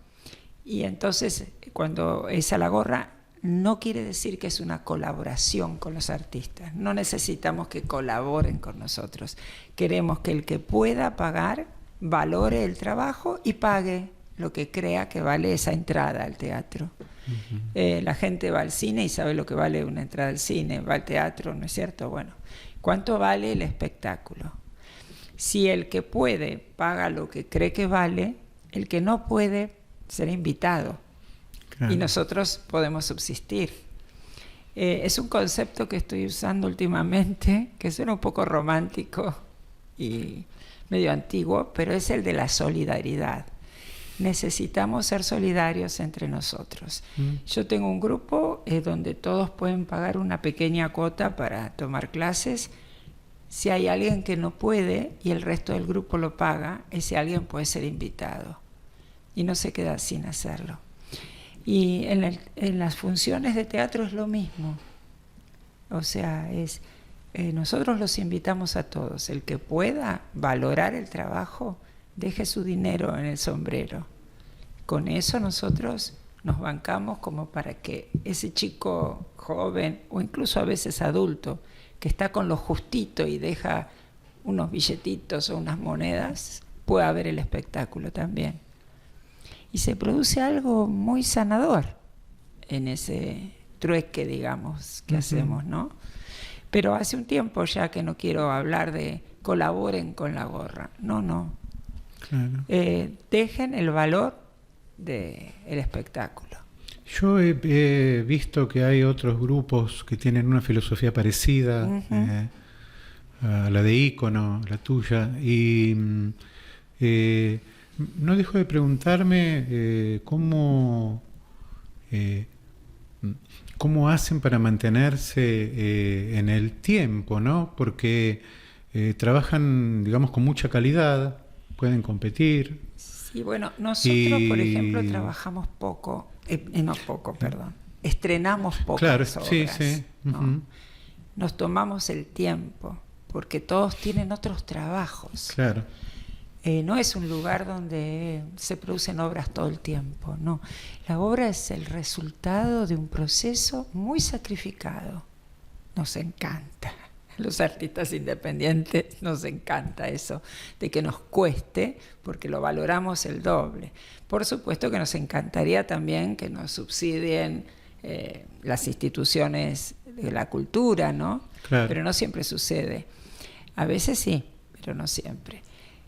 B: Y entonces cuando es a la gorra, no quiere decir que es una colaboración con los artistas. No necesitamos que colaboren con nosotros. Queremos que el que pueda pagar valore el trabajo y pague lo que crea que vale esa entrada al teatro. Uh-huh. La gente va al cine y sabe lo que vale una entrada al cine, va al teatro, ¿no es cierto? Bueno, ¿cuánto vale el espectáculo? Si el que puede paga lo que cree que vale, el que no puede será invitado. Claro. Y nosotros podemos subsistir. Es un concepto que estoy usando últimamente, que suena un poco romántico y medio antiguo, pero es el de la solidaridad. Necesitamos ser solidarios entre nosotros. Yo tengo un grupo donde todos pueden pagar una pequeña cuota para tomar clases. Si hay alguien que no puede y el resto del grupo lo paga, ese alguien puede ser invitado y no se queda sin hacerlo. Y en las funciones de teatro es lo mismo. O sea, nosotros los invitamos a todos. El que pueda valorar el trabajo, deje su dinero en el sombrero. Con eso nosotros nos bancamos como para que ese chico joven, o incluso a veces adulto, que está con lo justito y deja unos billetitos o unas monedas, pueda ver el espectáculo también. Y se produce algo muy sanador en ese trueque, digamos, que uh-huh. hacemos, ¿no? Pero hace un tiempo ya que no quiero hablar de colaboren con la gorra. No. Claro. Dejen el valor del espectáculo.
A: Yo he visto que hay otros grupos que tienen una filosofía parecida uh-huh. A la de Ícono, la tuya, y no dejo de preguntarme cómo hacen para mantenerse en el tiempo, ¿no? Porque trabajan, digamos, con mucha calidad, pueden competir.
B: Sí, bueno, nosotros, por ejemplo, trabajamos poco, estrenamos pocas
A: claro,
B: obras.
A: Sí.
B: ¿no?
A: Uh-huh.
B: Nos tomamos el tiempo, porque todos tienen otros trabajos.
A: Claro.
B: No es un lugar donde se producen obras todo el tiempo, no. La obra es el resultado de un proceso muy sacrificado. Nos encanta. los artistas independientes nos encanta eso, de que nos cueste, porque lo valoramos el doble. Por supuesto que nos encantaría también que nos subsidien las instituciones de la cultura, ¿no?
A: Claro.
B: Pero no siempre sucede. A veces sí, pero no siempre.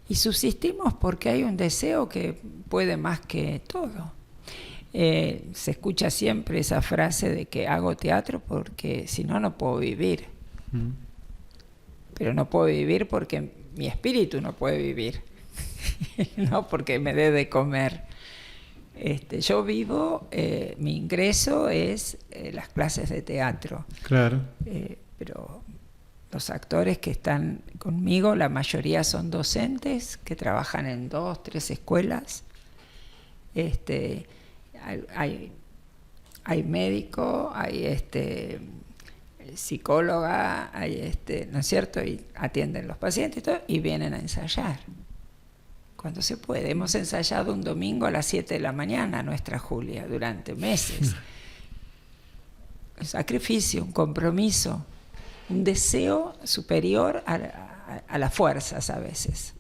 B: Y subsistimos porque hay un deseo que puede más que todo. Se escucha siempre esa frase de que hago teatro porque si no, no puedo vivir. Pero no puedo vivir porque mi espíritu no puede vivir, no porque me dé de comer. Yo vivo, mi ingreso es las clases de teatro.
A: Claro.
B: Pero los actores que están conmigo, la mayoría son docentes que trabajan en 2, 3 escuelas. Hay médico, hay psicóloga, hay ¿no es cierto? Y atienden los pacientes y todo, y vienen a ensayar cuando se puede. Hemos ensayado un domingo a las 7 de la mañana, nuestra Julia, durante meses. Un sacrificio, un compromiso, un deseo superior a las fuerzas a veces.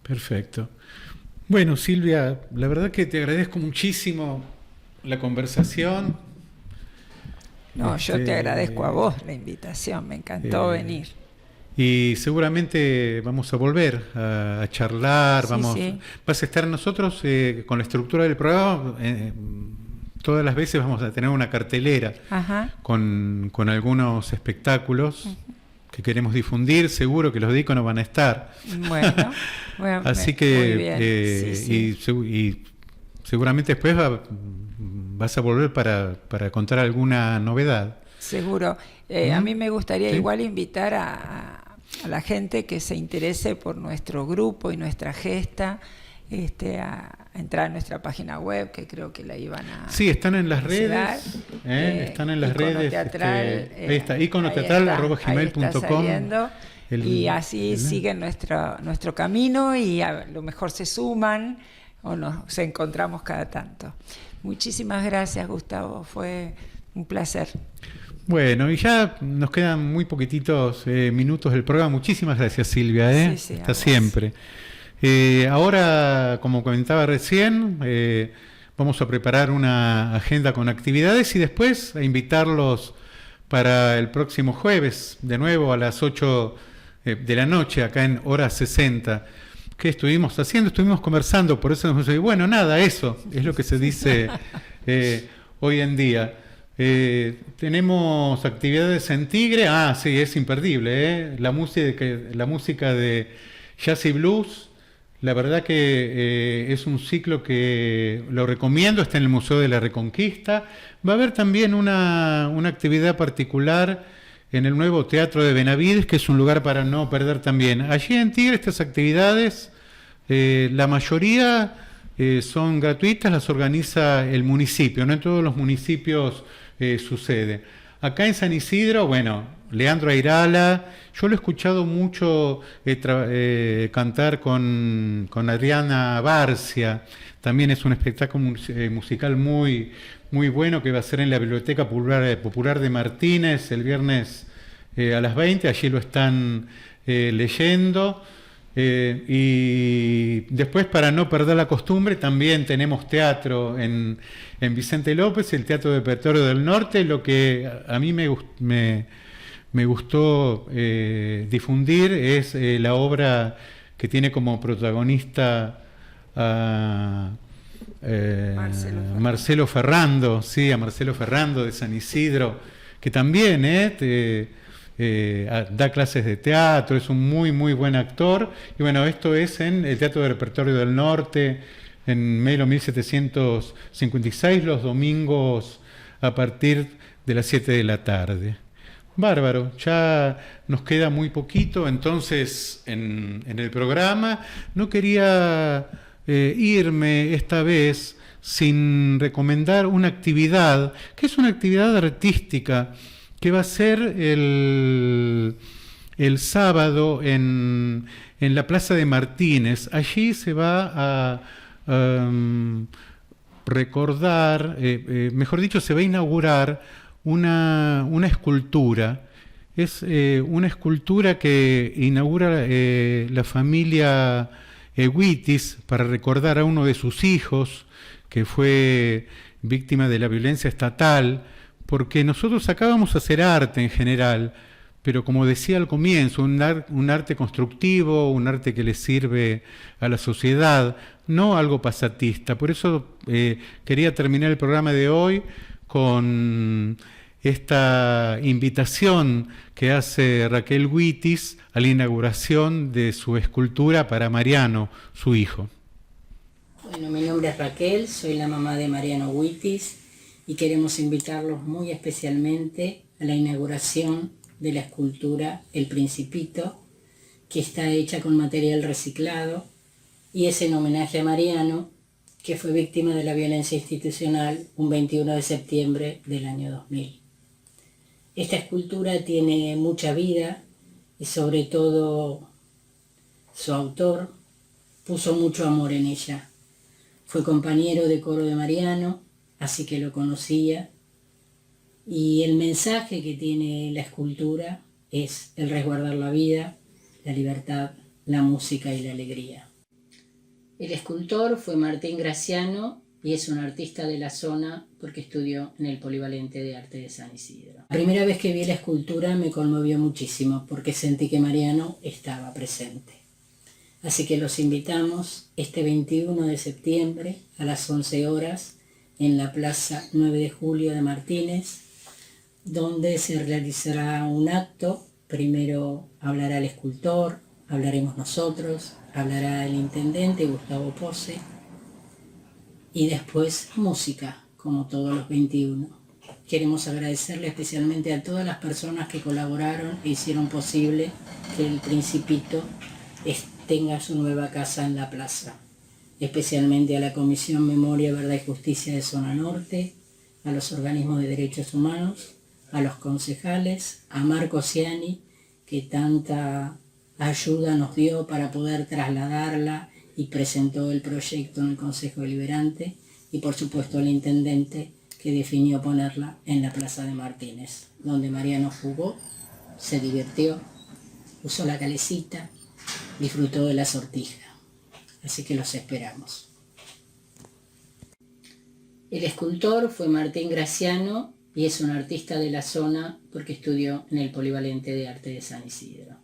A: Perfecto. Bueno, Silvia, la verdad que te agradezco muchísimo la conversación.
B: No, yo te agradezco a vos la invitación, me encantó venir.
A: Y seguramente vamos a volver a charlar,
B: Sí.
A: Vas a estar nosotros con la estructura del programa, todas las veces vamos a tener una cartelera con algunos espectáculos que queremos difundir, seguro que los díconos van a estar.
B: Bueno,
A: así que y seguramente después vas a volver para contar alguna novedad.
B: Seguro. A mí me gustaría igual invitar a la gente que se interese por nuestro grupo y nuestra gesta, a entrar a nuestra página web, que creo que la iban a...
A: Sí, están en las redes. Están en las redes.
B: Teatral,
A: ahí está, iconoteatral@gmail.com.
B: Y así siguen nuestro camino y a lo mejor se suman o nos encontramos cada tanto. Muchísimas gracias, Gustavo. Fue un placer.
A: Bueno, y ya nos quedan muy poquititos minutos del programa. Muchísimas gracias, Silvia.
B: Sí,
A: hasta siempre. Ahora, como comentaba recién, vamos a preparar una agenda con actividades y después a invitarlos para el próximo jueves, de nuevo a las 8 de la noche, acá en Hora 60. ¿Qué estuvimos haciendo? Estuvimos conversando, por eso nos dice, bueno, nada, eso es lo que se dice hoy en día. Tenemos actividades en Tigre. Sí, es imperdible, la música de jazz y blues. La verdad que es un ciclo que lo recomiendo, está en el Museo de la Reconquista. Va a haber también una actividad particular en el nuevo Teatro de Benavides, que es un lugar para no perder también. Allí en Tigre estas actividades, la mayoría son gratuitas, las organiza el municipio, no en todos los municipios sucede. Acá en San Isidro, bueno, Leandro Airala, yo lo he escuchado mucho cantar con Adriana Barcia, también es un espectáculo musical muy, muy bueno que va a ser en la Biblioteca Popular de Martínez el viernes a las 20, allí lo están leyendo. Y después, para no perder la costumbre, también tenemos teatro en Vicente López, el Teatro de Repertorio del Norte. Lo que a mí me gustó difundir es la obra que tiene como protagonista a Marcelo Ferrando, sí, a Marcelo Ferrando de San Isidro, que también da clases de teatro, es un muy, muy buen actor. Y bueno, esto es en el Teatro de Repertorio del Norte, en Melo 1756, los domingos a partir de las 7 de la tarde. Bárbaro, ya nos queda muy poquito entonces en el programa. No quería irme esta vez sin recomendar una actividad, que es una actividad artística, que va a ser el sábado en la Plaza de Martínez. Allí se va a recordar, mejor dicho, se va a inaugurar una escultura Es una escultura que inaugura la familia Wittis para recordar a uno de sus hijos que fue víctima de la violencia estatal, porque nosotros acá vamos a hacer arte en general, pero como decía al comienzo, un arte constructivo, un arte que le sirve a la sociedad, no algo pasatista. Por eso quería terminar el programa de hoy con esta invitación que hace Raquel Wittis a la inauguración de su escultura para Mariano, su hijo.
C: Bueno, mi nombre es Raquel, soy la mamá de Mariano Wittis y queremos invitarlos muy especialmente a la inauguración de la escultura El Principito, que está hecha con material reciclado y es en homenaje a Mariano, que fue víctima de la violencia institucional un 21 de septiembre del año 2000. Esta escultura tiene mucha vida y sobre todo su autor puso mucho amor en ella. Fue compañero de coro de Mariano, así que lo conocía. Y el mensaje que tiene la escultura es el resguardar la vida, la libertad, la música y la alegría. El escultor fue Martín Graciano y es un artista de la zona porque estudió en el Polivalente de Arte de San Isidro. La primera vez que vi la escultura me conmovió muchísimo porque sentí que Mariano estaba presente. Así que los invitamos este 21 de septiembre a las 11 horas en la Plaza 9 de Julio de Martínez, donde se realizará un acto. Primero hablará el escultor, hablaremos nosotros, hablará el intendente Gustavo Pose y después música, como todos los 21. Queremos agradecerle especialmente a todas las personas que colaboraron e hicieron posible que El Principito tenga su nueva casa en la plaza, especialmente a la Comisión Memoria, Verdad y Justicia de Zona Norte, a los organismos de derechos humanos, a los concejales, a Marco Ciani, que tanta ayuda nos dio para poder trasladarla y presentó el proyecto en el Consejo Deliberante, y por supuesto al intendente que definió ponerla en la Plaza de Martínez, donde Mariano jugó, se divirtió, usó la calecita, disfrutó de la sortija. Así que los esperamos. El escultor fue Martín Graciano y es un artista de la zona porque estudió en el Polivalente de Arte de San Isidro.